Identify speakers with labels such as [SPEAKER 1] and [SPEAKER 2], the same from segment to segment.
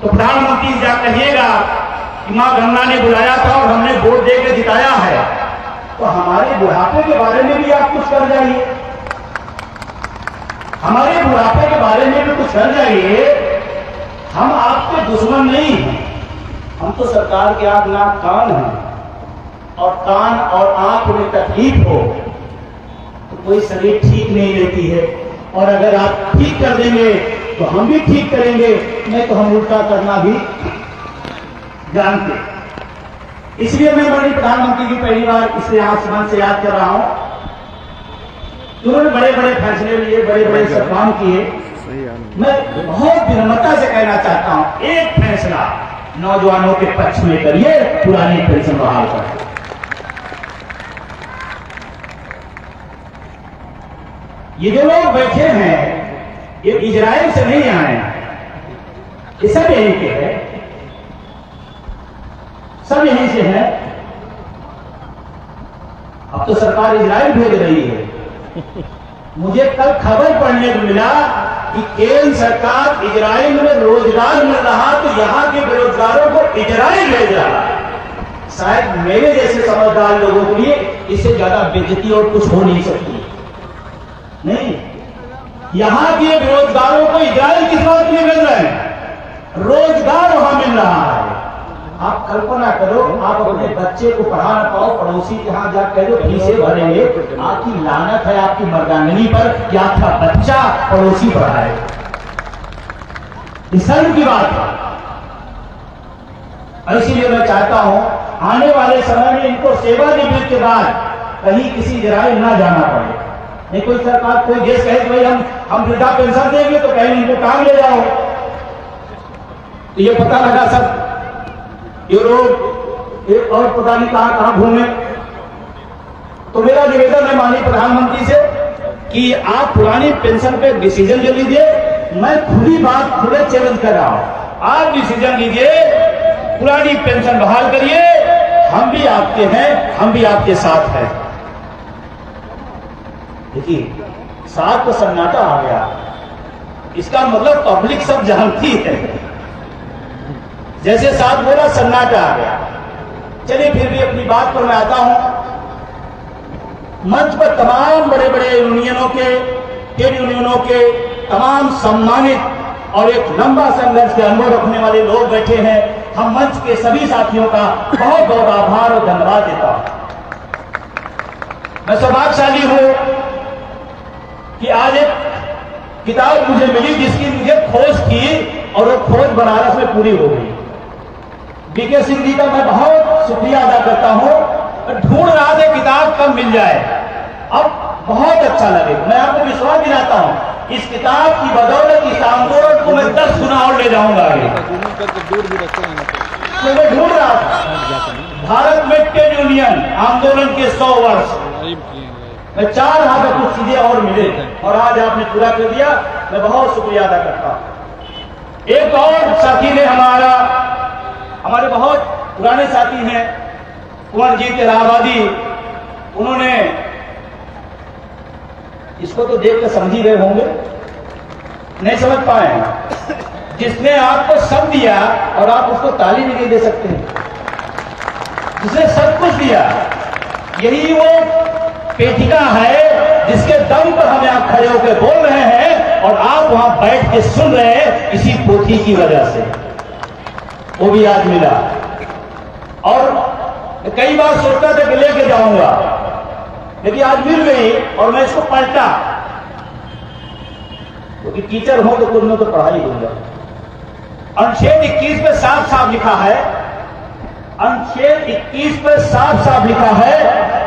[SPEAKER 1] तो प्रधानमंत्री जा कहिएगा कि मां गंगा ने बुलाया था और हमने वोट दे के जिताया है, तो हमारे बुढ़ापे के बारे में भी आप कुछ कर जाइए, हमारे बुढ़ापे के बारे में भी कुछ कर जाइए। हम आपके दुश्मन नहीं हैं, हम तो सरकार के आंख नाक कान हैं, और कान और आंख में तकलीफ हो तो कोई शरीर ठीक नहीं लेती है, और अगर आप ठीक कर देंगे तो हम भी ठीक करेंगे, नहीं तो हम उल्टा करना भी जानते। इसलिए मैं माननीय प्रधानमंत्री की पहली बार इसलिए आसमान से याद कर रहा हूं, उन्होंने बड़े बड़े फैसले लिए, बड़े बड़े सब काम किए। मैं बहुत विनम्रता से कहना चाहता हूं, एक फैसला नौजवानों के पक्ष में करिए, पुरानी पेंशन बहाल करें। ये जो लोग बैठे हैं ये इजराइल से नहीं आए, ये सब यहीं के हैं, सब यहीं से है। अब तो सरकार इजराइल भेज रही है। मुझे कल खबर पढ़ने को मिला कि केंद्र सरकार इजराइल में रोजगार मिल रहा तो यहां के बेरोजगारों को इजराइल भेज रहा। शायद मेरे जैसे समझदार लोगों के लिए इससे ज्यादा बेइज्जती और कुछ हो नहीं सकती। नहीं, यहां के बेरोजगारों को इजराइल किस बात के लिए मिल रहे हैं? रोजगार वहां मिल रहा है। आप कल्पना करो, आप अपने बच्चे को पढ़ा ना पाओ, पड़ोसी के यहां जा कह दो फीसें भरेंगे, आपकी लानत है आपकी मर्दांगनी पर कि आपका बच्चा पड़ोसी पढ़ाए। इस शर्म की बात है। इसीलिए मैं चाहता हूं आने वाले समय में इनको सेवानिवृत्ति के बाद कहीं किसी इजराइल ना जाना पड़े। नहीं कोई सरकार कोई देश कहे कि भाई हम वृद्धा पेंशन देंगे तो कहीं इनको टांग ले जाओ। तो ये पता लगा सब यूरोप एक और पता नहीं कहां कहां घूमे। तो मेरा निवेदन है माननीय प्रधानमंत्री से कि आप पुरानी पेंशन पे डिसीजन ले लीजिए। मैं खुली बात खुले चैलेंज कर रहा हूं, आप डिसीजन लीजिए, पुरानी पेंशन बहाल करिए। हम भी आपके हैं, हम भी आपके साथ हैं। देखिए साथ तो सन्नाटा आ गया, इसका मतलब पब्लिक सब जानती है। जैसे साथ बोला सन्नाटा आ गया। चलिए फिर भी अपनी बात पर मैं आता हूं। मंच पर तमाम बड़े बड़े यूनियनों के, ट्रेड यूनियनों के तमाम सम्मानित और एक लंबा संघर्ष के अनुभव रखने वाले लोग बैठे हैं। हम मंच के सभी साथियों का बहुत बहुत आभार और धन्यवाद देता हूं। मैं सौभाग्यशाली हूं कि आज एक किताब मुझे मिली जिसकी मुझे खोज थी और वो खोज बनारस में पूरी हो गई। बीके सिंह जी का मैं बहुत शुक्रिया अदा करता हूं। ढूंढ रहा था किताब कब मिल जाए, अब बहुत अच्छा लगे। मैं आपको विश्वास दिलाता हूं इस किताब की बदौलत इस आंदोलन को मैं 10 गुना और ले जाऊंगा आगे। तो मैं ढूंढ रहा था भारत में ट्रेड यूनियन आंदोलन के 100 वर्ष, मैं 4 हाथ कुछ सीधे और मिले और आज आपने पूरा कर दिया। मैं बहुत शुक्रिया अदा करता हूं। एक और साथी ने हमारे बहुत पुराने साथी हैं कुंवरजीत इलाहाबादी, उन्होंने इसको तो देख कर समझ ही गए होंगे, नहीं समझ पाए। जिसने आपको सब दिया और आप उसको ताली भी नहीं दे सकते, जिसने सब कुछ दिया, यही वो पेटिका है जिसके दम पर हम यहां खड़े होकर बोल रहे हैं और आप वहां बैठ के सुन रहे हैं। इसी पोथी की वजह से वो भी आज मिला। और कई बार सोचता था कि लेके जाऊंगा, लेकिन आज मिल गई और मैं इसको पलटा, क्योंकि टीचर हो तो कुछ न तो पढ़ाई दूंगा। अनुच्छेद 21 पे साफ साफ लिखा है, अनुच्छेद 21 पर साफ साफ लिखा है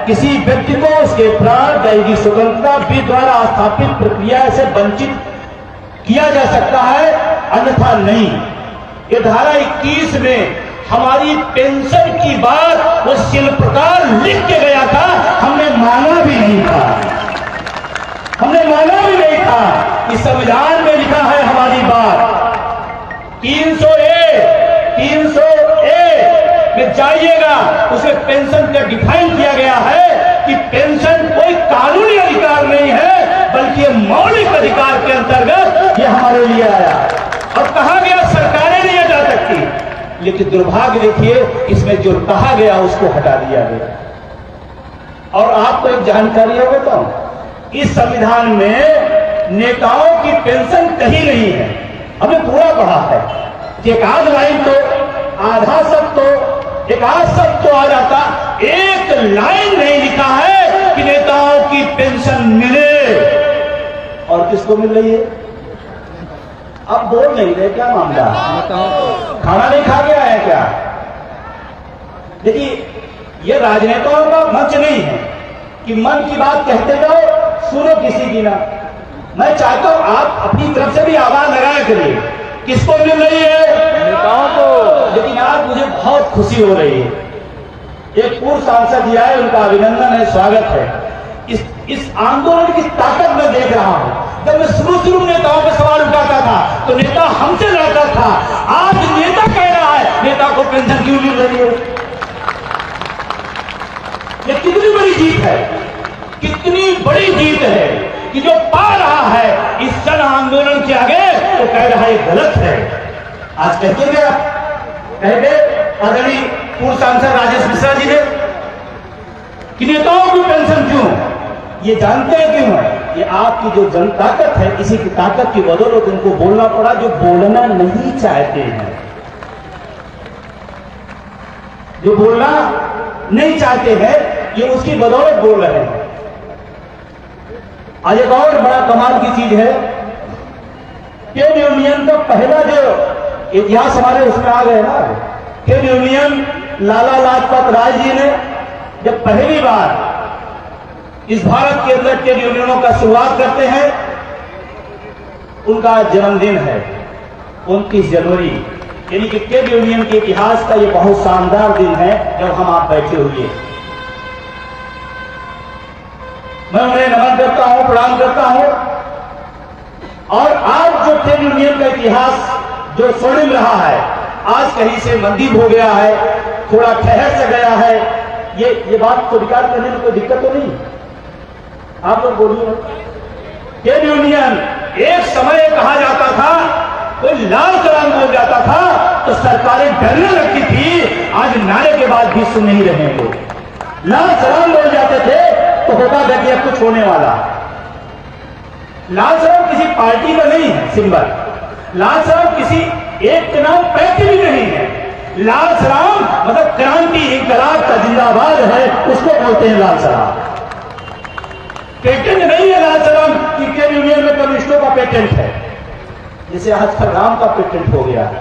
[SPEAKER 1] किसी व्यक्ति को उसके प्राण दैहिक स्वतंत्रता विधि द्वारा स्थापित प्रक्रिया से वंचित किया जा सकता है, अन्यथा नहीं। ये धारा 21 में हमारी पेंशन की बात वो शिल्पकार लिख के गया था, हमने माना भी नहीं था, हमने माना भी नहीं था। इस संविधान में लिखा है हमारी बात 300A में जाइएगा, उसमें पेंशन का डिफाइन किया गया है कि पेंशन कोई कानूनी अधिकार नहीं है बल्कि मौलिक अधिकार के अंतर्गत ये हमारे लिए आया। और कहा गया सरकारें नहीं जाता लेकिन दुर्भाग्य देखिए इसमें जो कहा गया उसको हटा दिया गया। और आपको एक जानकारी हो बताऊं, इस संविधान में नेताओं की पेंशन कहीं नहीं है। हमने पूरा पढ़ा है कि एक आध लाइन तो, आधा शब्द तो, एक आध शब्द तो आ जाता, एक लाइन नहीं लिखा है कि नेताओं की पेंशन मिले। और किसको मिल रही है? अब बोल नहीं रहे, क्या मामला? खाना नहीं खा गया है क्या? देखिए, ये राजनेताओं का मंच नहीं है कि मन की बात कहते जाओ, सुनो किसी की ना। मैं चाहता हूं आप अपनी तरफ से भी आवाज लगाया करिए। किसको मिल रही है? नेताओं को। लेकिन आज मुझे बहुत खुशी हो रही है, एक पूर्व सांसद जी आए, उनका अभिनंदन है, स्वागत है। इस आंदोलन की ताकत मैं देख रहा हूं। जब मैं शुरू में नेताओं पे सवाल उठाता था तो नेता हमसे लड़ता था, आज नेता कह रहा है नेता को पेंशन क्यों मिल रही है। ये कितनी बड़ी जीत है, कितनी बड़ी जीत है कि जो पा रहा है इस जन आंदोलन के आगे तो कह रहा है गलत है। आज कहते गए कह गए आदरणीय पूर्व सांसद राजेश मिश्रा जी ने कि नेताओं की पेंशन क्यों, ये जानते हैं क्यों है? ये आपकी जो जन ताकत है, इसी की ताकत की बदौलत उनको बोलना पड़ा जो बोलना नहीं चाहते हैं, जो बोलना नहीं चाहते हैं, ये उसकी बदौलत बोल रहे हैं। आज एक और बड़ा कमाल की चीज है, ट्रेड यूनियन का पहला जो इतिहास हमारे उसमें आ गए ना, ट्रेड यूनियन लाला लाजपत राय जी ने जब पहली बार इस भारत के अंदर ट्रेड यूनियनों का शुरुआत करते हैं, उनका जन्मदिन है 29 जनवरी, यानी कि ट्रेड यूनियन के इतिहास का ये बहुत शानदार दिन है जब हम आप बैठे हुए। मैं उन्हें नमन करता हूं, प्रणाम करता हूं। और आज जो ट्रेड यूनियन का इतिहास जो स्वर्णिम रहा है, आज कहीं से मंदीप हो गया है, थोड़ा ठहर से गया है। ये बात को रिकॉर्ड करने में कोई दिक्कत तो नहीं? आप लोग बोलिए। ट्रेड यूनियन एक समय कहा जाता था, कोई लाल सलाम बोल जाता था तो सरकारें डरने लगती थी। आज नारे के बाद भी सुन नहीं रहे लोग। लाल सलाम बोल जाते थे तो होता था कि अब कुछ होने वाला। लाल सलाम किसी पार्टी का नहीं है सिंबल, लाल सलाम किसी एक के नाम पैसे भी नहीं है। लाल सलाम मतलब क्रांति, इंकलाब का जिंदाबाद है, उसको बोलते हैं लाल सलाम। पेटेंट नहीं है लाल सलाम कि ट्रेड यूनियन में कम्युनिस्टों का पेटेंट है, जैसे आजकल राम का पेटेंट हो गया है।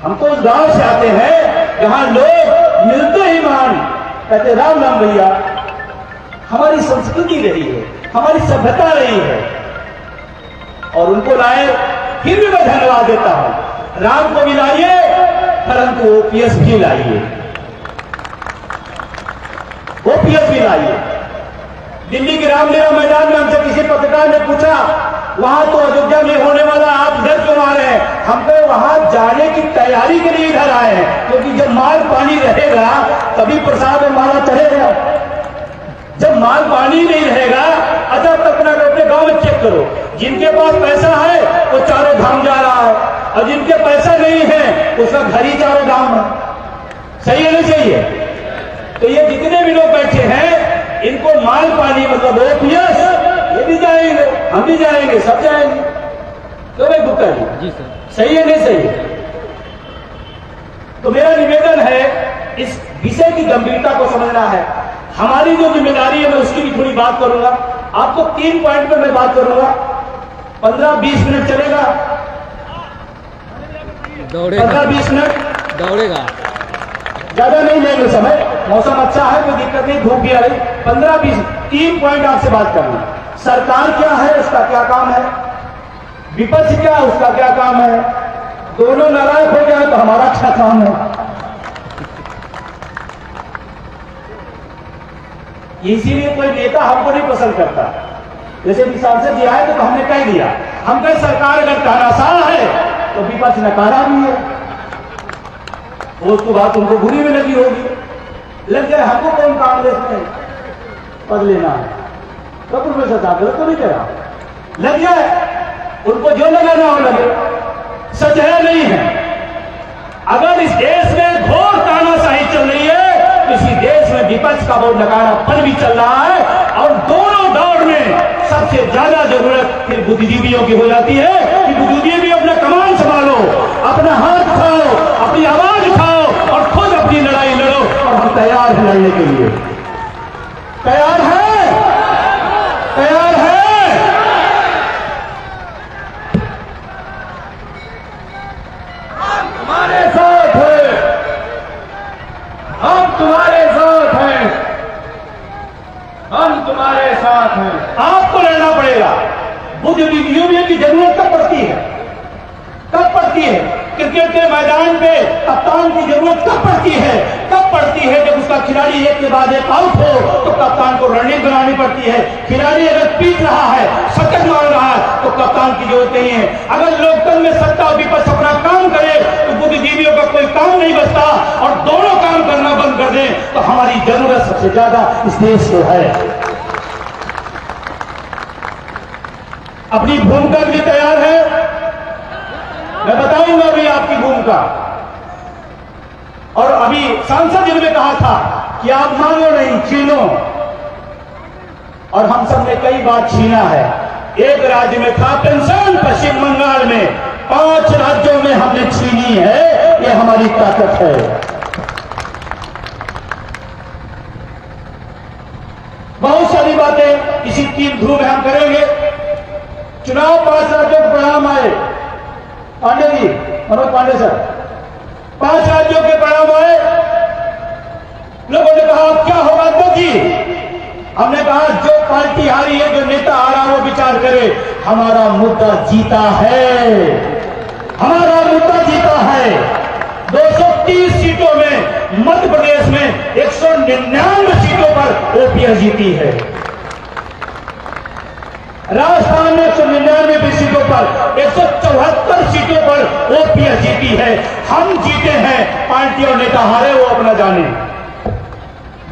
[SPEAKER 1] हम तो उस गांव से आते हैं जहां लोग मिलते ही मान कहते राम राम भैया। हमारी संस्कृति रही है, हमारी सभ्यता रही है, और उनको लाए। फिर भी मैं धन्यवाद देता हूं, राम को भी लाइए परंतु ओपीएस भी लाइए, ओपीएस भी लाइए। दिल्ली के रामलीला मैदान में हमसे किसी पत्रकार ने पूछा, वहां तो अयोध्या में होने वाला, आप डर क्यों आ रहे हैं? हम तो वहां जाने की तैयारी के लिए इधर आए हैं, क्योंकि जब माल पानी रहेगा तभी प्रसाद और माला चढ़ेगा। जब माल पानी नहीं रहेगा, अच्छा तक ना अपने गांव में चेक करो, जिनके पास पैसा है वो चारों धाम जा रहा है, और जिनके पैसा नहीं है उसका घर ही चारों धाम है। सही है नहीं सही है? तो ये जितने भी लोग बैठे हैं, इनको माल पानी मतलब ओपीएस, ये भी जाएंगे, हम भी जाएंगे, सब जाएंगे। तो भाई गुप्ता जी सर, सही है नहीं सही है? तो मेरा निवेदन है, इस विषय की गंभीरता को समझना है। हमारी जो जिम्मेदारी है मैं उसकी भी थोड़ी बात करूंगा। आपको 3 पॉइंट पर मैं बात करूंगा। 15-20 मिनट चलेगा, 15-20 मिनट दौड़ेगा, ज्यादा नहीं लेंगे समय, मौसम अच्छा है, कोई दिक्कत नहीं, धूप भी आ रही। 15-20 3 पॉइंट आपसे बात करना। सरकार क्या है, उसका क्या काम है, विपक्ष क्या है, उसका क्या काम है, दोनों नारायक हो जाए तो हमारा क्या काम है। इसीलिए कोई नेता हमको नहीं पसंद करता। जैसे कि सांसद जी आए तो हमने कह दिया, हम कहें सरकार अगर तानाशाह है तो विपक्ष नकारा भी है, उसको बात उनको बुरी में लगी होगी। लग जाए हमको कौन कांग्रेस में पद लेना है, तो प्रोफेसर साहब गलत तो नहीं कह रहा, लग जाए उनको जो लगाना हो लगे। सजह नहीं है। अगर इस देश में घोर तानाशाही चल रही है, इसी देश में विपक्ष का बहुत नकारापन भी चल रहा है, और दोनों दौर में सबसे ज्यादा जरूरत फिर बुद्धिजीवियों की हो जाती है कि बुद्धिजीवी अपना कमान संभालो, अपना हाथ उठाओ, अपनी आवाज उठाओ और खुद अपनी लड़ाई लड़ो। और हम तैयार हैं लड़ने के लिए, तैयार है, तैयार है।
[SPEAKER 2] हमारे साथ है, हम तुम्हारे साथ हैं, हम तुम्हारे साथ हैं।
[SPEAKER 1] आपको लड़ना पड़ेगा। बुद्धिजीवियों की जरूरत कब पड़ती है? कब पड़ती है? क्रिकेट के मैदान पे कप्तान की जरूरत कब पड़ती है? कब पड़ती है? जब उसका खिलाड़ी एक के बाद एक आउट हो तो कप्तान को रणनीति बनानी पड़ती है। खिलाड़ी अगर पीट रहा है, शतक मार रहा है, तो कप्तान की जरूरत नहीं है। अगर लोकतंत्र में सत्ता और विपक्ष अपना काम करे तो बुद्धिजीवियों का कोई काम नहीं बचता, और दोनों काम करना बंद कर दें तो हमारी जरूरत सबसे ज्यादा इस देश को है। अपनी भूमिका के लिए तैयार है? मैं बताऊंगा अभी आपकी भूमिका। और अभी सांसद जी ने कहा था कि आप मांगो नहीं, छीनो, और हम सब ने कई बार छीना है। एक राज्य में था पेंशन, पश्चिम बंगाल में, 5 राज्यों में हमने छीनी है। ये हमारी ताकत है। बहुत सारी बातें इसी 3 ध्रुव में हम करेंगे। चुनाव 5 राज्यों के परिणाम आए, पांडे जी, मनोज पांडे सर, 5 राज्यों के परिणाम आए। लोगों ने कहा क्या होगा अध्यक्ष जी? हमने कहा जो पार्टी हारी है, जो नेता हारा, वो विचार करे। हमारा मुद्दा जीता है, हमारा मुद्दा जीता है। 230 सीटों में मध्य प्रदेश में 199 सीटों पर ओपीएस जीती है। राजस्थान में 199 सीटों पर 174 सीटों पर ओपीएस जीती है। हम जीते हैं, पार्टी और नेता हारे, वो अपना जाने।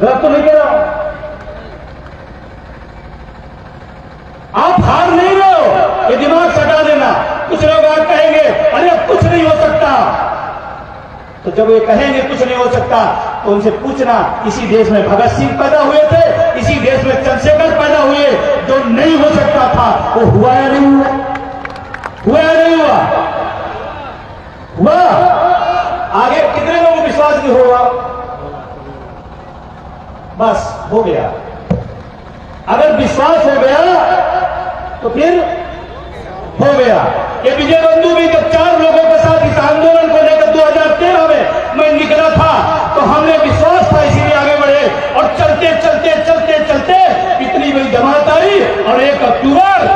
[SPEAKER 1] गलत तो नहीं कह रहा? आप हार नहीं रहो, ये दिमाग सटा देना। कुछ लोग आज कहेंगे अरे अब कुछ नहीं हो सकता, तो जब ये कहेंगे कुछ नहीं हो सकता तो उनसे पूछना, इसी देश में भगत सिंह पैदा हुए थे, इसी देश में चंद्रशेखर पैदा हुए, जो नहीं हो सकता था वो हुआ या नहीं हुआ? हुआ या नहीं हुआ? हुआ। आगे कितने लोगों को विश्वास नहीं होगा? बस हो गया। अगर विश्वास हो गया तो फिर हो गया। ये विजय बंधु भी जब 4 लोगों के साथ इस आंदोलन को लेकर 2013 में मैं निकला था, तो हमने विश्वास था, इसीलिए आगे बढ़े। और चलते चलते चलते चलते इतनी बड़ी जमात आई, और 1 अक्टूबर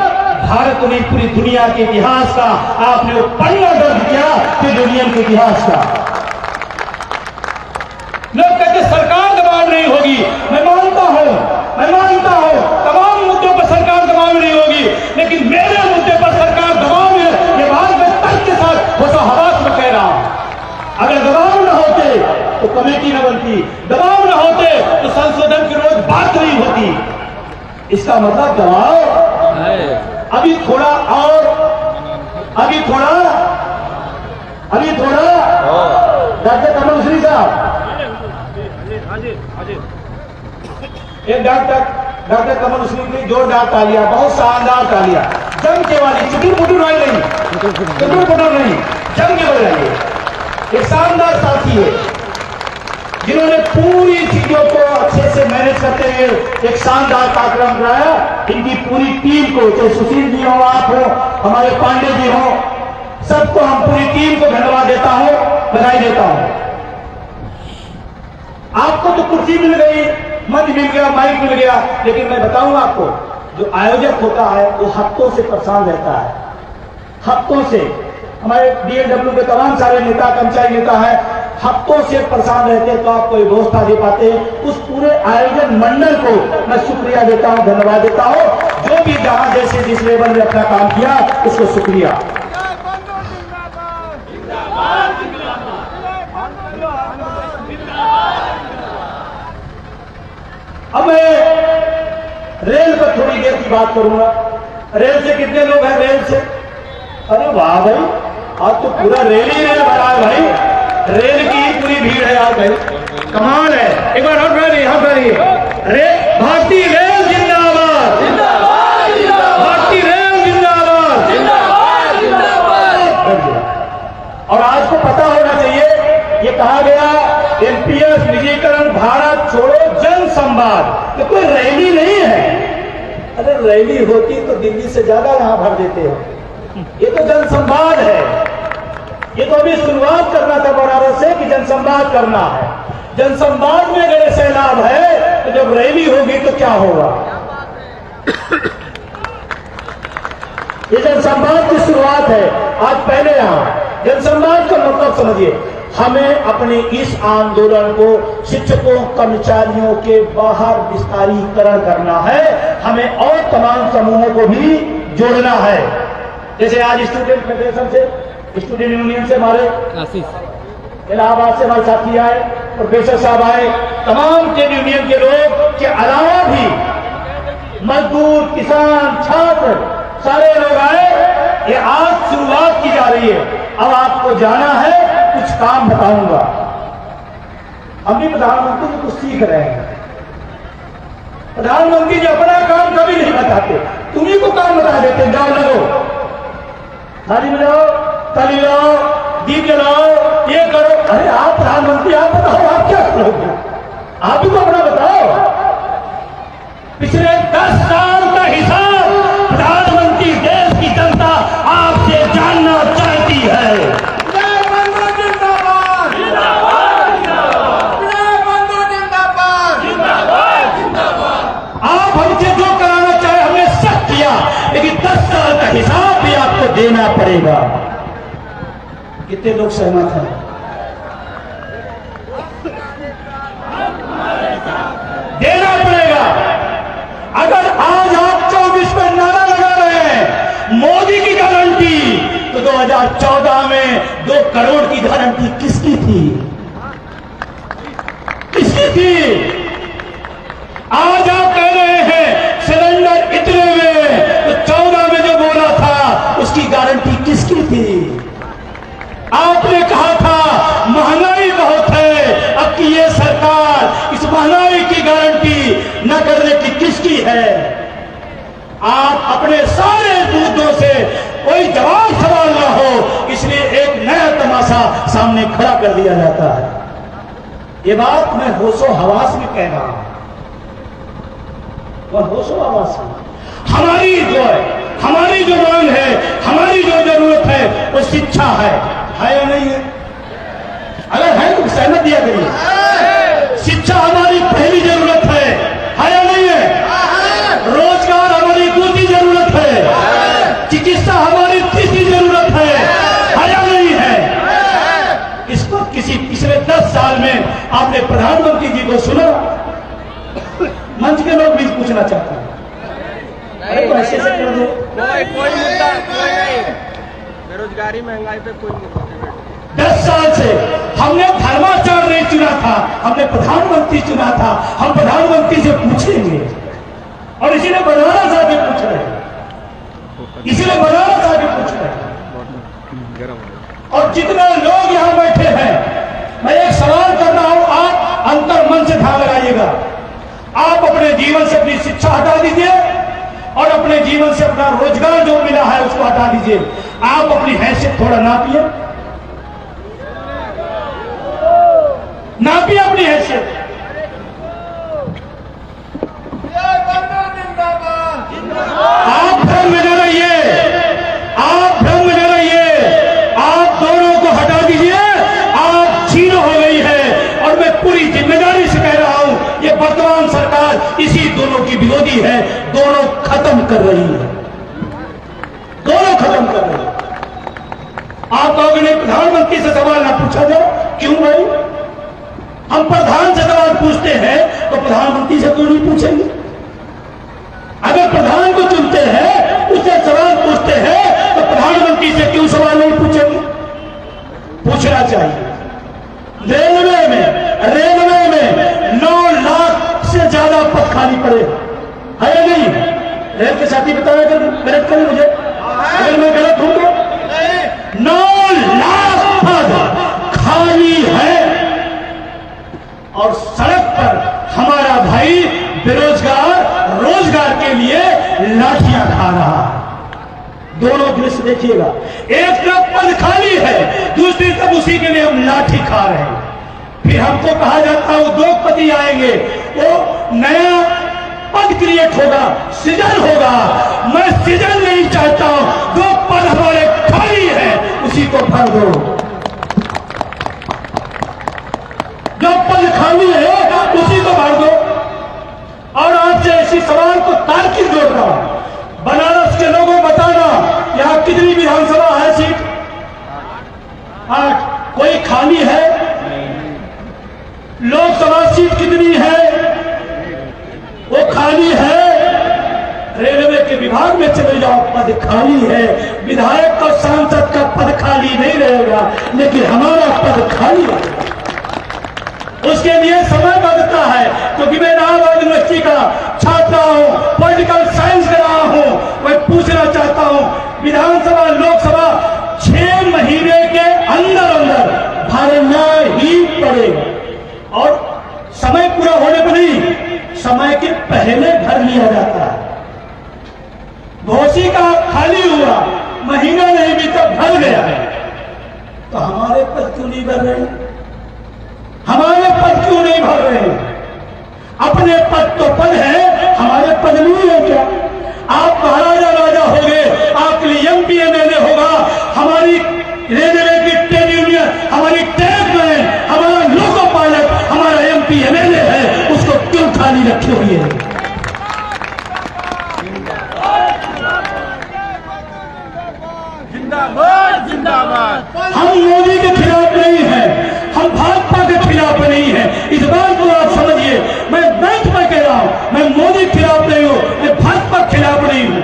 [SPEAKER 1] भारत ने पूरी दुनिया के इतिहास का आपने वो पन्ना दर्ज किया, फिर यूनियन के इतिहास का। लोग कहते सरकार दबाव नहीं होगी, मैं मानता हूं तमाम मुद्दों पर सरकार दबाव नहीं होगी, लेकिन मेरे मुद्दे पर सरकार दबाव है, ये बात मैं तर्क के साथ होशो हवास में कह रहा हूं। अगर दबाव न होते तो कमेटी न बनती, दबाव न होते तो संशोधन की रोज बात नहीं होती। इसका मतलब दबाव अभी थोड़ा डॉक्टर कमल श्री साहब, एक डॉक्टर कमल श्री की जोरदार तालियां, बहुत शानदार तालियां, जम के वाली, चुटुर वाली नहीं, चुटुर नहीं, जम के वाली। एक शानदार साथी है जिन्होंने पूरी चीजों को अच्छे से मैनेज करते हुए एक शानदार कार्यक्रम कराया। इनकी पूरी टीम को, चाहे सुशील जी हो, आप हो, हमारे पांडे जी हो, सबको हम पूरी टीम को धन्यवाद देता हूं, बधाई देता हूं। आपको तो कुर्सी मिल गई, मंच मिल गया, माइक मिल गया, लेकिन मैं बताऊंगा आपको, जो आयोजक होता है वो हफ्तों से परेशान रहता है, हफ्तों से। हमारे डीएलडब्ल्यू के तमाम सारे नेता, कर्मचारी नेता है, हफ्तों से परेशान रहते हैं, तो आप कोई व्यवस्था दे पाते हैं। उस पूरे आयोजन मंडल को मैं शुक्रिया देता हूं, धन्यवाद देता हूं। जो भी जहां जैसे जिस लेवल में अपना काम किया, उसको शुक्रिया। अब मैं रेल पर थोड़ी देर की बात करूंगा। रेल से कितने लोग हैं? रेल से, अरे वाह भाई, आज तो पूरा रेल ही रेल भरा है भाई, रेल की ही पूरी भीड़ है आज भाई, कमाल है। एक बार हाथ फैलिए, हाथ फैलिए। भारतीय रेल जिंदाबाद, भारतीय रेल जिंदाबाद। और आज को पता होना चाहिए, ये कहा गया एनपीएस निजीकरण, भारत छोड़ो, जन संवाद, ये कोई रैली नहीं है। अरे रैली होती तो दिल्ली से ज्यादा यहां भर देते हो, ये तो जन संवाद है। ये तो अभी शुरुआत करना था बनारस से कि जन संवाद करना है। जन संवाद में अगर सैलाब है तो जब रैली होगी तो क्या होगा। ये जन संवाद की शुरुआत है। आज पहले यहां जन संवाद का मतलब समझिए, हमें अपने इस आंदोलन को शिक्षकों कर्मचारियों के बाहर विस्तारीकरण करना है, हमें और तमाम समूहों को भी जोड़ना है। जैसे आज स्टूडेंट फेडरेशन से, स्टूडेंट यूनियन से हमारे इलाहाबाद से हमारे साथी आए, प्रोफेसर साहब आए, तमाम ट्रेड यूनियन के लोग के अलावा भी मजदूर, किसान, छात्र सारे लोग आए। ये आज शुरुआत की जा रही है, अब आपको जाना है, कुछ काम बताऊंगा। हम भी प्रधानमंत्री जी कुछ सीख रहे हैं। प्रधानमंत्री जी अपना काम कभी नहीं बताते, तुम्ही को काम बता देते, जाओ लगो, थाली मिलाओ, ताली लाओ, दीप जलाओ, ये करो। अरे आप प्रधानमंत्री, आप बताओ आप क्या करोगे, आप ही तो अपना बताओ। पिछले 10 साल का हिसाब प्रधानमंत्री देश की जनता आपसे जानना चाहती है। आप हमसे जो कराना चाहे हमने सब किया, लेकिन 10 साल का हिसाब भी आपको देना पड़ेगा। कितने लोग सहमत हैं? देना पड़ेगा। अगर आज आप 24 में नारा लगा रहे हैं मोदी की गारंटी, तो 2014 में 2 करोड़ की गारंटी किसकी थी? किसकी थी? आज आप कह रहे हैं सिलेंडर इतने में, तो 14 में जो बोला था उसकी गारंटी किसकी थी? आपने कहा था महंगाई बहुत है, अब की ये सरकार इस महंगाई की गारंटी न करने की किसकी है? आप अपने सारे मुद्दों से कोई जवाब सवाल ना हो, इसलिए एक नया तमाशा सामने खड़ा कर दिया जाता है। ये बात मैं होशो हवास में कह रहा हूं, और होशो हवास में हमारी जो मांग है, हमारी जो जरूरत है वो शिक्षा है या नहीं है? अगर है तो सहमत दिया करिए। शिक्षा हमारी पहली जरूरत है या नहीं है? रोजगार हमारी दूसरी जरूरत है, चिकित्सा हमारी तीसरी जरूरत है या नहीं है? इसको किसी पिछले 10 साल में आपने प्रधानमंत्री जी को सुना? मंच के लोग भी पूछना चाहते हैं। अरे तो ऐसे कर दो,
[SPEAKER 3] कोई मुद्दा नहीं, बेरोजगारी महंगाई पे कोई मुद्दा नहीं।
[SPEAKER 1] 10 साल से हमने धर्माचार्य नहीं चुना था, हमने प्रधानमंत्री चुना था। हम प्रधानमंत्री से पूछेंगे, और इसीलिए बनारस आके पूछ रहे हैं, इसीलिए बनारस आके पूछ रहे हैं। और जितने लोग यहां बैठे हैं, मैं एक सवाल कर रहा हूं, आप अंतर मन से ध्यान लगाइएगा। आप अपने जीवन से अपनी शिक्षा हटा दीजिए और अपने जीवन से अपना रोजगार जो मिला है उसको हटा दीजिए। आप अपनी हैसियत थोड़ा नापिए, नापिए अपनी हैसियत। आप भ्रम में न रहिए, आप भ्रम में न रहिए, आप दोनों को हटा दीजिए। आप जीरो हो गई है, और मैं पूरी जिम्मेदारी से कह रहा हूं, ये वर्तमान सरकार इसी दोनों की विरोधी है। दोनों खत्म कर रही है, दोनों खत्म कर रही है। आप कहोगे नहीं प्रधानमंत्री से सवाल ना पूछा जाए, क्यों भाई? हम प्रधान से सवाल पूछते हैं तो प्रधानमंत्री से क्यों नहीं पूछेंगे? अगर प्रधान को चुनते हैं, उससे सवाल पूछते हैं, तो प्रधानमंत्री से क्यों सवाल नहीं पूछेंगे? पूछना चाहिए। रेलवे में 9 लाख से ज्यादा पद खाली पड़े है या नहीं? रेल के साथी बताया, अगर गलत करें मुझे, अगर मैं गलत हूं तो 9 धीरे से देखिएगा। एक तरफ पद खाली है, दूसरी तरफ उसी के लिए हम लाठी खा रहे हैं। फिर हमको कहा जाता है उद्योगपति आएंगे, वो नया पद क्रिएट होगा, सृजन होगा। मैं सृजन नहीं चाहता हूं, जो पद हमारे खाली है उसी को भर दो। जो पद खाली है उसी को भर दो। और आपसे इसी सवाल को तार्किक जोड़ रहा हूं, बनारस के लोगों बताना यहां कितनी विधानसभा है सीट? 8। कोई खाली है? लोकसभा सीट कितनी है? वो खाली है। रेलवे के विभाग में चले जाओ, पद खाली है। विधायक और सांसद का पद खाली नहीं रहेगा, लेकिन हमारा पद खाली है। उसके लिए समय लगता है, क्योंकि मैं इलाहाबाद यूनिवर्सिटी का छात्र हूं, पॉलिटिकल साइंस कर रहा हूं। मैं पूछना चाहता हूं, विधानसभा लोकसभा 6 महीने के अंदर अंदर भरना ही पड़ेगा। और समय पूरा होने पर नहीं, समय के पहले भर लिया जाता है। घोषी का खाली हुआ, महीना नहीं बीता, भर गया है। तो हमारे पद क्यों नहीं भर रहे हैं? हमारे पद क्यों नहीं भर रहे हैं? अपने पद तो पद है, हमारे पद नहीं है क्या? आप महाराजा राजा हो गए, आपके लिए एमपी एमएलए होगा। हमारी रेलवे की ट्रेड यूनियन, हमारी ट्रेडमैन, हमारा लोको पायलट, हमारा एमपी एमएलए है, उसको क्यों खाली रखे हुए है?
[SPEAKER 3] जिंदाबाद जिंदाबाद।
[SPEAKER 1] हम मोदी के खिलाफ नहीं हैं, हम भाजपा के खिलाफ नहीं है। इस बात को आप समझिए। मैं मंच पर कह रहा हूं, मैं मोदी के खिलाफ नहीं हूं, मैं भाजपा के खिलाफ नहीं हूं,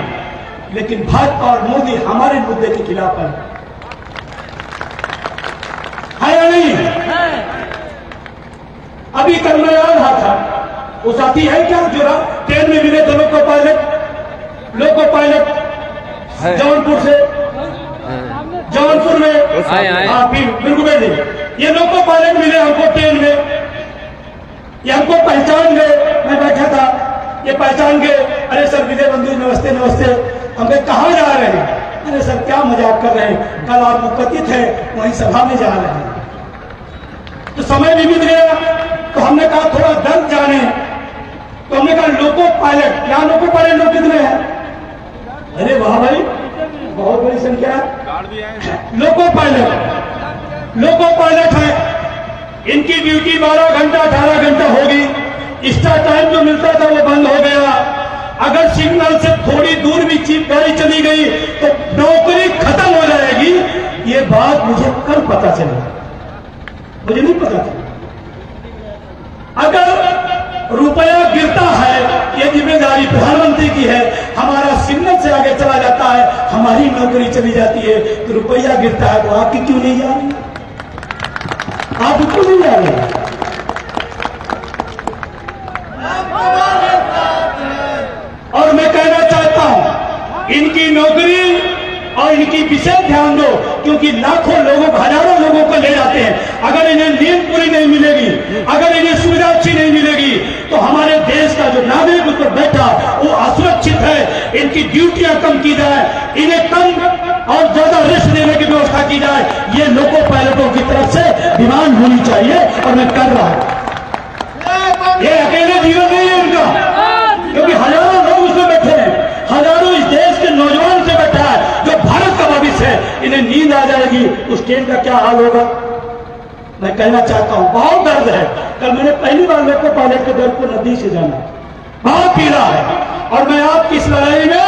[SPEAKER 1] लेकिन भाजपा और मोदी हमारे मुद्दे के खिलाफ है या नहीं? अभी कल मैं आ रहा था, वो साथी है क्या जो ट्रेन में मिले थे लोको पायलट जौनपुर से, जौनपुर में हाँ बिल्कुल बैठे, ये लोको पायलट मिले हमको ट्रेन में। ये हमको पहचान गए, मैं बैठा था, ये पहचान गए। अरे सर विजय बंधु नमस्ते नमस्ते। हम कहाँ जा रहे हैं? अरे सर क्या मजाक कर रहे हैं, कल आप उपस्थित है वहीं सभा में जा रहे हैं। तो समय भी बीत गया, तो हमने कहा थोड़ा दर्द जाने, तो हमने कहा लोको पायलट, यहाँ लोको पायलट लोग कितने हैं? अरे वाह भाई, बहुत बड़ी संख्या है। लोको पायलट है, इनकी ड्यूटी 12 घंटा 18 घंटा होगी। एक्स्ट्रा टाइम जो मिलता था वो बंद हो गया। अगर सिग्नल से थोड़ी दूर भी चीप गाड़ी चली गई तो नौकरी खत्म हो जाएगी। ये बात मुझे कल पता चली, मुझे नहीं पता था। अगर रुपया गिरता है, ये जिम्मेदारी प्रधानमंत्री की है। हमारा सिग्नल से आगे चला जाता है, हमारी नौकरी चली जाती है, तो रुपया गिरता है। तो आपकी क्यों नहीं जा रही? आप क्यों नहीं जा रहे? और मैं कहना चाहता हूं, इनकी नौकरी और इनकी विशेष ध्यान दो, क्योंकि लाखों लोगों, हजारों लोगों को ले जाते हैं। अगर इन्हें नींद पूरी नहीं मिलेगी, अगर इन्हें सुविधा अच्छी नहीं मिलेगी, तो हमारे देश का जो नागरिक उस पर बैठा वो असुरक्षित है। इनकी ड्यूटियां कम की जाए, इन्हें कम और ज्यादा रेस्ट देने की व्यवस्था की जाए। ये लोको पायलटों की तरफ से डिमांड होनी चाहिए, और मैं कर रहा हूं। ये अकेले जीवन नहीं है उनका, क्योंकि हजारों लोग उसमें बैठे हैं, हजारों इस देश के नौजवान से बैठा है जो भारत का भविष्य है। इन्हें नींद आ जाएगी, उस ट्रेन का क्या हाल होगा? मैं कहना चाहता हूं, बहुत दर्द है। कल मैंने पहली बार लोको पायलट के दर्द को नदी से जाना, बहुत पीड़ा है। और मैं आपकी इस लड़ाई में,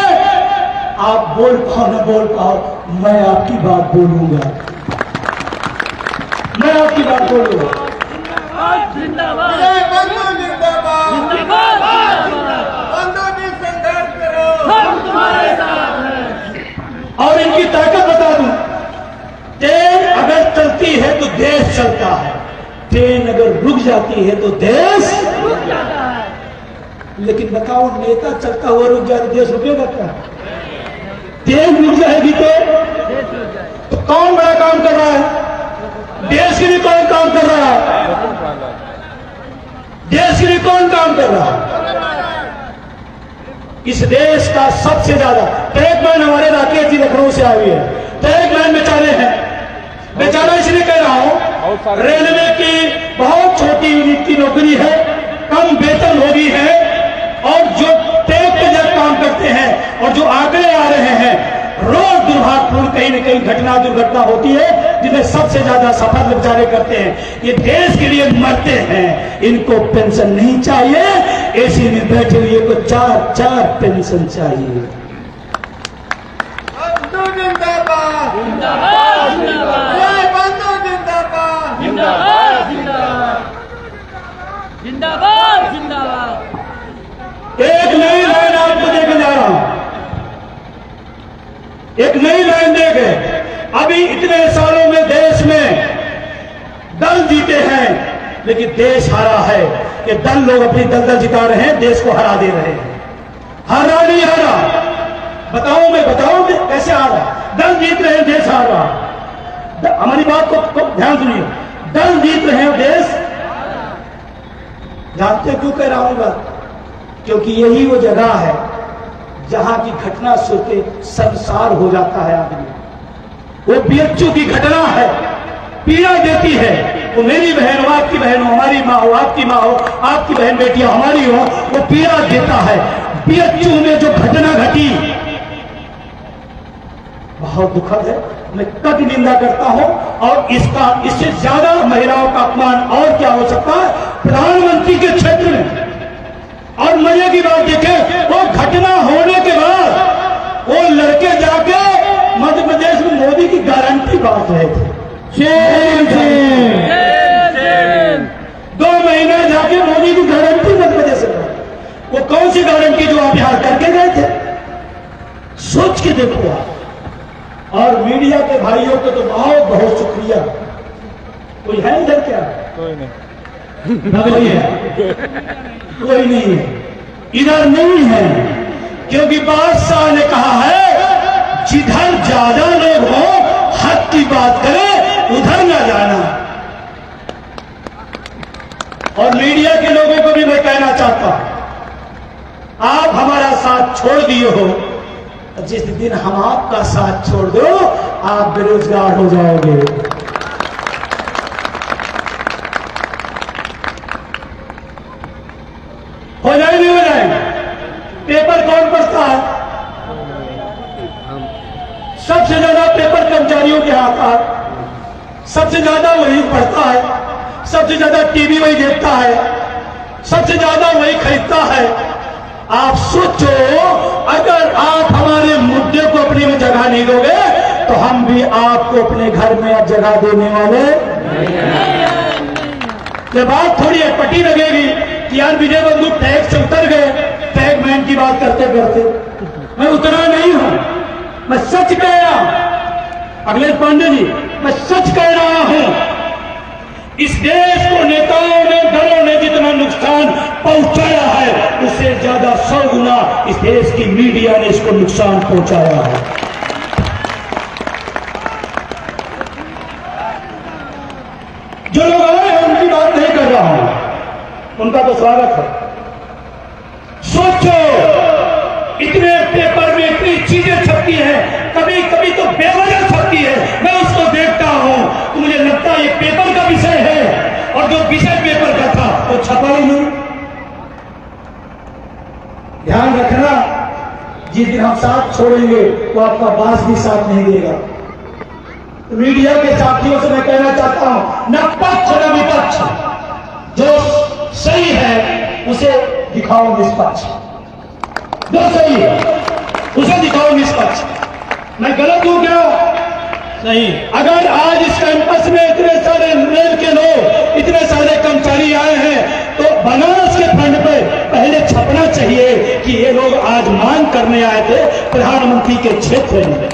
[SPEAKER 1] आप बोल पाओ न बोल पाओ, मैं आपकी बात बोलूंगा, मैं आपकी बात बोलूंगा।
[SPEAKER 3] जिंदाबाद हम तुम्हारे साथ हैं।
[SPEAKER 1] और इनकी ताकत बता दूं, ट्रेन अगर चलती है तो देश चलता है, ट्रेन अगर रुक जाती है तो देश
[SPEAKER 3] रुक जाता है।
[SPEAKER 1] लेकिन बताओ, नेता चलता हुआ रुक जाए तो देश रुकेगा क्या? ट्रेन रुक जाएगी तो कौन बड़ा काम कर रहा है? देश के लिए कौन काम कर रहा है? देश के लिए कौन काम कर रहा है? इस देश का सबसे ज्यादा ट्रैकमैन हमारे राकेश जी लखनऊ से आए हुए हैं, ट्रैकमैन बेचारे हैं, बेचारा इसलिए कह रहा हूं, रेलवे की बहुत छोटी यूनिट की नौकरी है, कम वेतन होगी है, और जो ट्रैक पे जब काम करते हैं और जो आंकड़े आ रहे हैं, रोज दुर्भाग्यपूर्ण कहीं न कहीं घटना दुर्घटना होती है जिसमें सबसे ज्यादा सफर बेचारे करते हैं। ये देश के लिए मरते हैं, इनको पेंशन नहीं चाहिए, एसी में बैठे हुए को 4-4 पेंशन चाहिए।
[SPEAKER 2] बंधु जिंदाबाद
[SPEAKER 3] जिंदाबाद जिंदाबाद
[SPEAKER 2] जय बंधु जिंदाबाद
[SPEAKER 3] जिंदाबाद जिंदाबाद जिंदाबाद।
[SPEAKER 1] एक नई लाइन आपको देकर जा रहा हूं, एक नई लाइन देके, अभी इतने सालों में देश में दल जीते हैं, लेकिन देश हारा है कि दल लोग अपनी दलदल जिता रहे हैं, देश को हरा दे रहे हैं। हारा नहीं हारा, बताओ मैं कैसे हारा? दल जीत रहे हैं, देश हार रहा। हमारी बात को ध्यान सुनिए, दल जीत रहे हैं, देश जानते क्यों कह रहा हूं बात? क्योंकि यही वो जगह है जहां की घटना सुन के संसार हो जाता है आदमी। वो बीएचयू की घटना है, पीड़ा देती है। वो मेरी बहन हो, आपकी बहन हो, हमारी माँ हो, आपकी माँ हो, आपकी बहन बेटियां हमारी हो, वो पीड़ा देता है। बीएचयू में जो घटना घटी बहुत दुखद है, मैं कड़ी निंदा करता हूं, और इससे ज्यादा महिलाओं का अपमान और क्या हो सकता है प्रधानमंत्री के क्षेत्र में। और मजे की बात देखें, वो घटना होने के बाद वो लड़के जाके मध्य प्रदेश में मोदी की गारंटी बांट रहे थे। 2 महीने जाके मोदी की गारंटी मध्य प्रदेश में। वो कौन सी गारंटी जो आप यहां करके गए थे? सोच के देखो आप। और मीडिया के भाइयों को तो बहुत बहुत शुक्रिया। कोई है इधर क्या? कोई नहीं है, इधर नहीं है, क्योंकि बादशाह ने कहा है जिधर ज्यादा लोग हो हक की बात करें, उधर न जाना। और मीडिया के लोगों को भी मैं कहना चाहता हूं, आप हमारा साथ छोड़ दिए हो, जिस दिन हम आपका साथ छोड़ दो आप बेरोजगार हो जाओगे। हो जाए नहीं हो जाए? पेपर कौन पढ़ता है? सबसे ज्यादा पेपर कर्मचारियों के हाथ है, सबसे ज्यादा वही पढ़ता है, सबसे ज्यादा टीवी वही देखता है, सबसे ज्यादा वही खरीदता है। आप सोचो, अगर आप हमारे मुद्दे को अपने में जगह नहीं दोगे तो हम भी आपको अपने घर में जगह देने वाले। ये बात थोड़ी अटपटी लगेगी कि यार विजय बंधु टैग से उतर गए, टैगमैन की बात करते करते। मैं उतरा नहीं हूं, मैं सच कह रहा हूं। अखिलेश पांडे जी, मैं सच कह रहा हूं। इस देश को नेताओं ने, दलों ने जितना नुकसान पहुंचाया है, उससे ज्यादा 100 गुना इस देश की मीडिया ने इसको नुकसान पहुंचाया है। जो लोग आए हैं उनकी बात नहीं कर रहा हूं, उनका तो स्वागत है। सोचो, इतने पेपर में इतनी चीजें छपती हैं, कभी कभी तो बेवजह छपती है। मैं उसको देखता हूं तो मुझे लगता है ये पेपर का विषय है, और जो विषय पेपर का था वो छपा ही नहीं। ध्यान रखना, जिस दिन हम साथ छोड़ेंगे तो आपका बास भी साथ नहीं देगा। तो मीडिया के साथियों से मैं कहना चाहता हूं, न पक्ष न विपक्ष, जो सही है उसे दिखाओ निष्पक्ष, जो सही है उसे दिखाओ निष्पक्ष। मैं गलत हूं क्या? नहीं। अगर आज इस कैंपस में इतने सारे रेल के लोग, इतने सारे कर्मचारी आए हैं, तो बनारस के फ्रंट पे पहले छपना चाहिए कि ये लोग आज मांग करने आए थे प्रधानमंत्री के क्षेत्र में।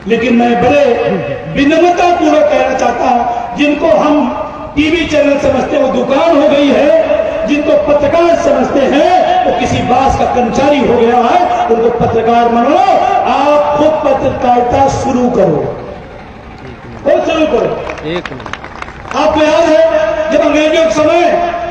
[SPEAKER 1] लेकिन मैं बड़े विनम्रता पूर्वक कहना चाहता हूं, जिनको हम टीवी चैनल समझते हैं वो दुकान हो गई है, जिनको पत्रकार समझते हैं वो किसी बास का कर्मचारी हो गया है, उनको पत्रकार मानो। आप खुद पत्रकारिता शुरू करो, खुद शुरू करो। आपको याद है जब अंग्रेजों के समय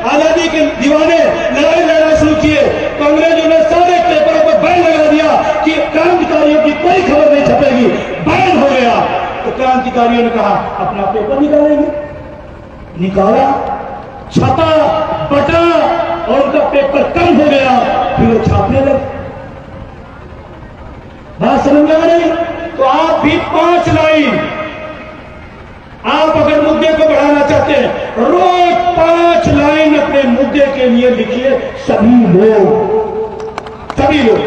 [SPEAKER 1] आजादी के दीवाने लड़ाई लड़ना शुरू किए तो अंग्रेजों ने सारे पेपरों पर बैन लगा दिया कि क्रांतिकारियों की कोई खबर नहीं छपेगी, बैन हो गया। तो क्रांतिकारियों ने कहा अपना पेपर निकालेंगे, निकाला, छपा, बटा और उनका पेपर कम हो गया, फिर वो छापने लगे। बात समझ में आ रही? तो आप भी 5 लाइन, आप अगर मुद्दे को बढ़ाना चाहते हैं रोज 5 लाइन अपने मुद्दे के लिए लिखिए। सभी लोग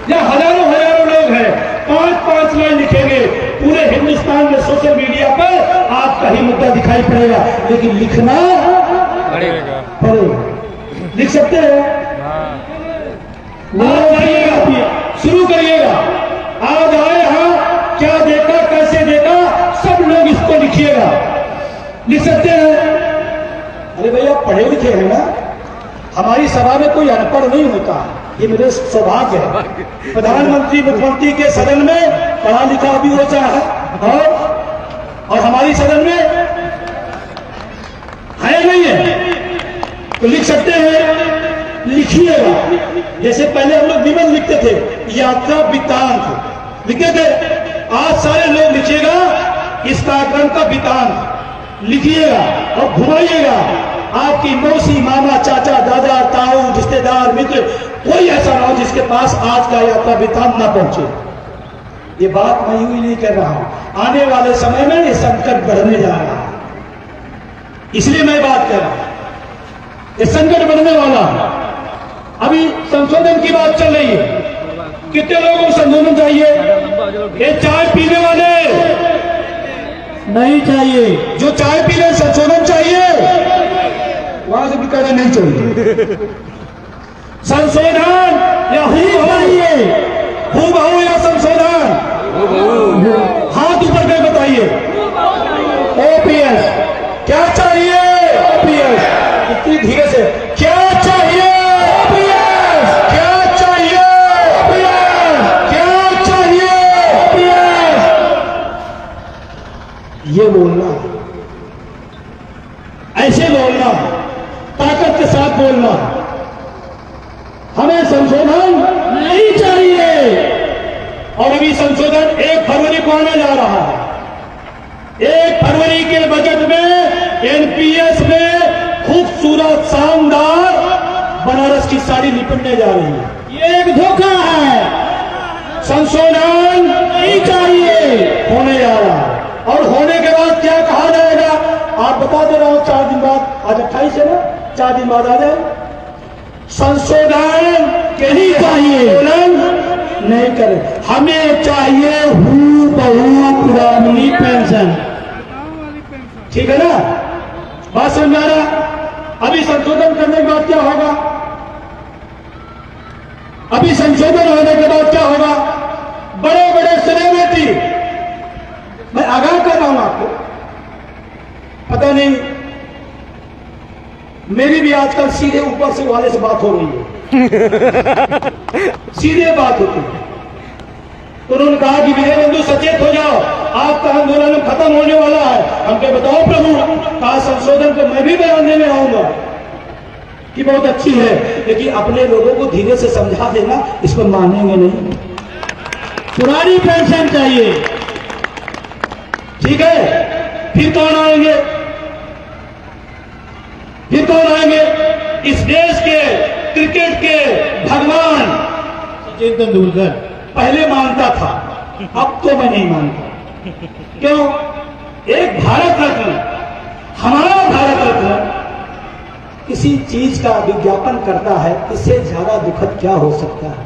[SPEAKER 1] या हजारों लोग हैं, 5-5 लाइन लिखेंगे, पूरे हिंदुस्तान में सोशल मीडिया पर आपका ही मुद्दा दिखाई पड़ेगा, लेकिन लिखना पड़ेगा। लिख सकते हैं? आप जाइएगा, शुरू करिएगा। आज आए हाँ, क्या देखा, कैसे देखा, सब लोग इसको लिखिएगा। लिख सकते हैं? अरे भैया पढ़े लिखे हैं ना, हमारी सभा में कोई अनपढ़ नहीं होता, ये मेरे सौभाग्य है। प्रधानमंत्री मुख्यमंत्री के सदन में पढ़ा लिखा भी होता है और हमारी सदन में है नहीं है, तो लिख सकते हैं, लिखिएगा। जैसे पहले हम लोग निबंध लिखते थे, यात्रा वृत्तांत लिखते थे, आज सारे लोग लिखिएगा इस कार्यक्रम का वृत्तांत लिखिएगा और घुमाइएगा। आपकी मौसी, मामा, चाचा, दादा, ताऊ, रिश्तेदार, मित्र, कोई ऐसा ना हो जिसके पास आज का यात्रा वृत्तांत ना पहुंचे। ये बात मैं यूं ही नहीं कर रहा हूं, आने वाले समय में ये संकट बढ़ने जा रहा है, इसलिए मैं बात कर रहा हूं। ये संकट बढ़ने वाला है। अभी संशोधन की बात चल रही है, कितने लोगों को संशोधन चाहिए? ये चाय पीने वाले नहीं चाहिए, जो चाय पी रहे संशोधन चाहिए, वहां से भी कहना नहीं चाहिए। संशोधन या हूबहू या संशोधन? हाथ ऊपर कर बताइए। ओपीएस क्या चाहिए? ओपीएस इतनी धीरे से क्या चाहिए? ओपीएस क्या चाहिए? ओपीएस क्या चाहिए? ओपीएस ये बोलना, ऐसे बोलना, ताकत के साथ बोलना। हमें संशोधन नहीं चाहिए। और अभी संशोधन 1 फरवरी को आने जा रहा है। 1 फरवरी के बजट में एनपीएस में खूबसूरत शानदार बनारस की साड़ी लिपटने जा रही है। ये एक धोखा है, संशोधन नहीं चाहिए, होने जा रहा है। और होने के बाद क्या कहा जाएगा आप बता दे रहा हूं, 4 दिन बाद, आज 28 है ना, 4 दिन बाद आ जाए। संशोधन नहीं चाहिए, नहीं करें, हमें चाहिए हूबहू पुरानी पेंशन। ठीक है ना, बात समझ आ रहा? अभी संशोधन करने के बाद क्या होगा? अभी संशोधन होने के बाद क्या होगा? बड़े बड़े सेलिब्रिटी, मैं आगाह कर रहा हूं आपको, पता नहीं मेरी भी आजकल सीधे ऊपर से वाले से बात हो रही है। सीधे बात होती है। तो उन्होंने कहा कि विजय बंधु सचेत हो जाओ, आपका आंदोलन खत्म होने वाला है। हम क्या बताओ प्रभु, कहा संशोधन को मैं भी बयान देने आऊंगा कि बहुत अच्छी है, लेकिन अपने लोगों को धीरे से समझा देना, इसको मानेंगे नहीं। पुरानी पेंशन चाहिए, ठीक है। फिर कौन आएंगे? फिर कौन आएंगे? इस देश के क्रिकेट के भगवान सचिन तेंदुलकर पहले मानता था, अब तो मैं नहीं मानता। क्यों? एक भारत रत्न, हमारा भारत रत्न किसी चीज का विज्ञापन करता है, इससे ज्यादा दुखद क्या हो सकता है?